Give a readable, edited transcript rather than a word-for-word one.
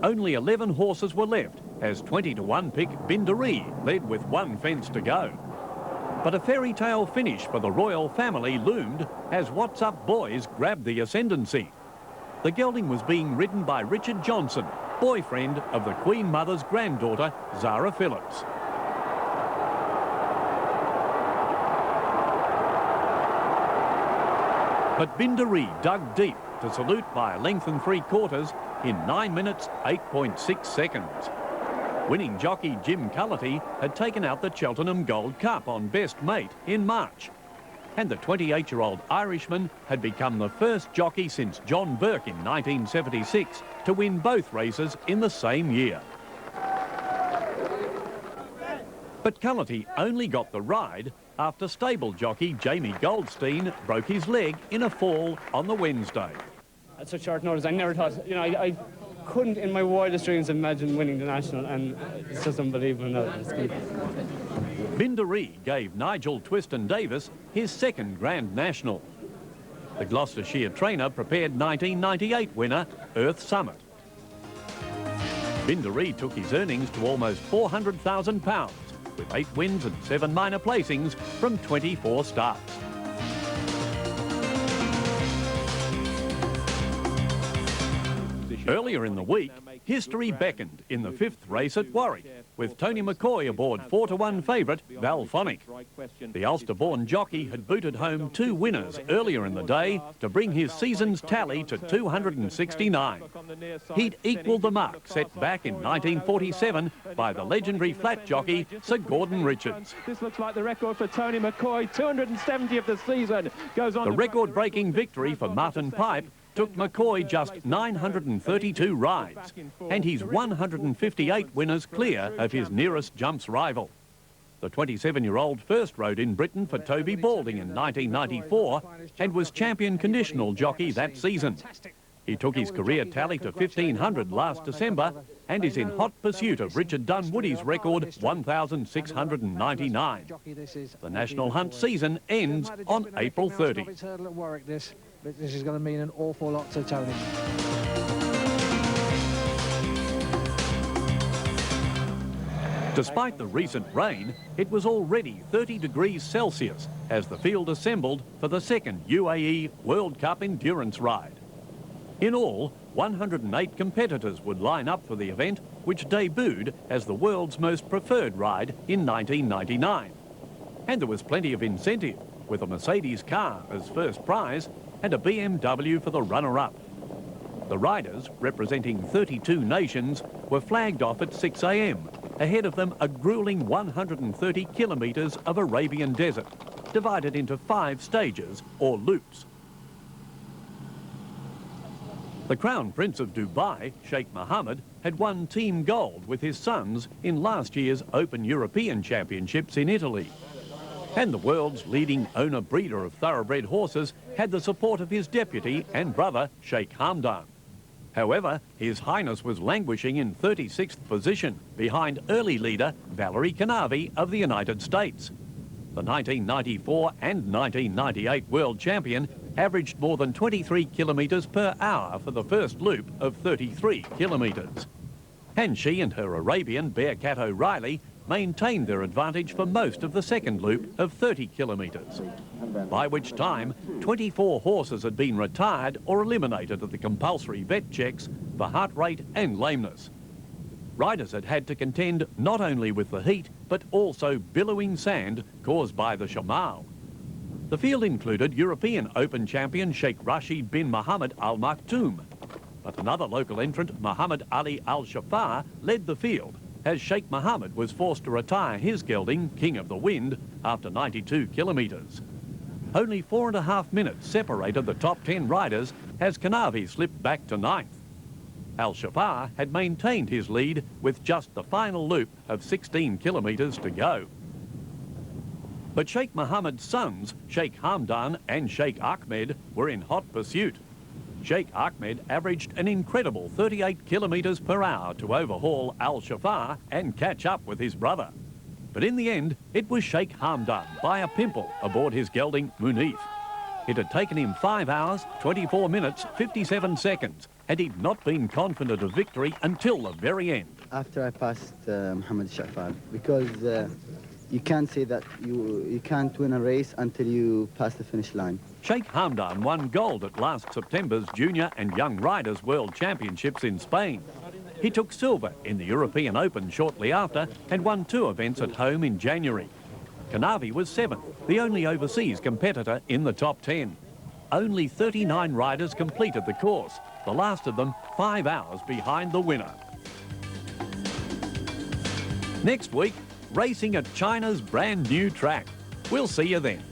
Only 11 horses were left as 20-to-1 pick Bindaree led with one fence to go. But a fairy tale finish for the royal family loomed as What's Up Boys grabbed the ascendancy. The gelding was being ridden by Richard Johnson, boyfriend of the Queen Mother's granddaughter, Zara Phillips. But Bindaree dug deep to salute by a length and 3/4 in 9 minutes, 8.6 seconds. Winning jockey Jim Cullity had taken out the Cheltenham Gold Cup on Best Mate in March. And the 28-year-old Irishman had become the first jockey since John Burke in 1976 to win both races in the same year. But Cullity only got the ride after stable jockey Jamie Goldstein broke his leg in a fall on the Wednesday. At such short notice, I never thought, I couldn't in my wildest dreams imagine winning the National, and it's just unbelievable now. Bindaree gave Nigel Twiston-Davis his second Grand National. The Gloucestershire trainer prepared 1998 winner Earth Summit. Bindaree took his earnings to almost £400,000 with 8 wins and 7 minor placings from 24 starts. Earlier in the week, history beckoned in the 5th race at Warwick, with Tony McCoy aboard 4-to-1 favourite Valphonic. The Ulster-born jockey had booted home 2 winners earlier in the day to bring his season's tally to 269. He'd equalled the mark set back in 1947 by the legendary flat jockey Sir Gordon Richards. This looks like the record for Tony McCoy, 270 of the season. Goes on. The record-breaking victory for Martin Pipe took McCoy just 932 rides, and he's 158 winners clear of his nearest jumps rival. The 27-year-old first rode in Britain for Toby Balding in 1994 and was champion conditional jockey that season. He took his career tally to 1,500 last December and is in hot pursuit of Richard Dunwoody's record 1,699. The national hunt season ends on April 30. But this is going to mean an awful lot to Tony. Despite the recent rain, it was already 30 degrees Celsius as the field assembled for the second UAE World Cup endurance ride. In all, 108 competitors would line up for the event, which debuted as the world's most preferred ride in 1999. And there was plenty of incentive, with a Mercedes car as first prize and a BMW for the runner-up. The riders, representing 32 nations, were flagged off at 6 a.m. Ahead of them, a grueling 130 kilometres of Arabian desert, divided into 5 stages or loops. The Crown Prince of Dubai, Sheikh Mohammed, had won team gold with his sons in last year's Open European Championships in Italy. And the world's leading owner-breeder of thoroughbred horses had the support of his deputy and brother, Sheikh Hamdan. However, His Highness was languishing in 36th position behind early leader Valerie Canavi of the United States. The 1994 and 1998 world champion averaged more than 23 kilometres per hour for the first loop of 33 kilometres. And she and her Arabian Bearcat O'Reilly maintained their advantage for most of the second loop of 30 kilometres, by which time 24 horses had been retired or eliminated at the compulsory vet checks for heart rate and lameness. Riders had had to contend not only with the heat, but also billowing sand caused by the shamal. The field included European Open champion Sheikh Rashid bin Mohammed Al Maktoum, but another local entrant, Muhammad Ali Al Shafar, led the field, as Sheikh Mohammed was forced to retire his gelding, King of the Wind, after 92 kilometres. Only 4.5 minutes separated the top 10 riders as Canavi slipped back to 9th. Al Shafar had maintained his lead with just the final loop of 16 kilometres to go. But Sheikh Mohammed's sons, Sheikh Hamdan and Sheikh Ahmed, were in hot pursuit. Sheikh Ahmed averaged an incredible 38 kilometres per hour to overhaul Al Shafar and catch up with his brother. But in the end, it was Sheikh Hamdan by a pimple aboard his gelding Munif. It had taken him 5 hours, 24 minutes, 57 seconds and he'd not been confident of victory until the very end. After I passed Mohammed Shafan, because you can't say that you can't win a race until you pass the finish line. Sheikh Hamdan won gold at last September's Junior and Young Riders World Championships in Spain. He took silver in the European Open shortly after and won 2 events at home in January. Kanavi was 7th, the only overseas competitor in the top 10. Only 39 riders completed the course, the last of them 5 hours behind the winner. Next week, racing at China's brand new track. We'll see you then.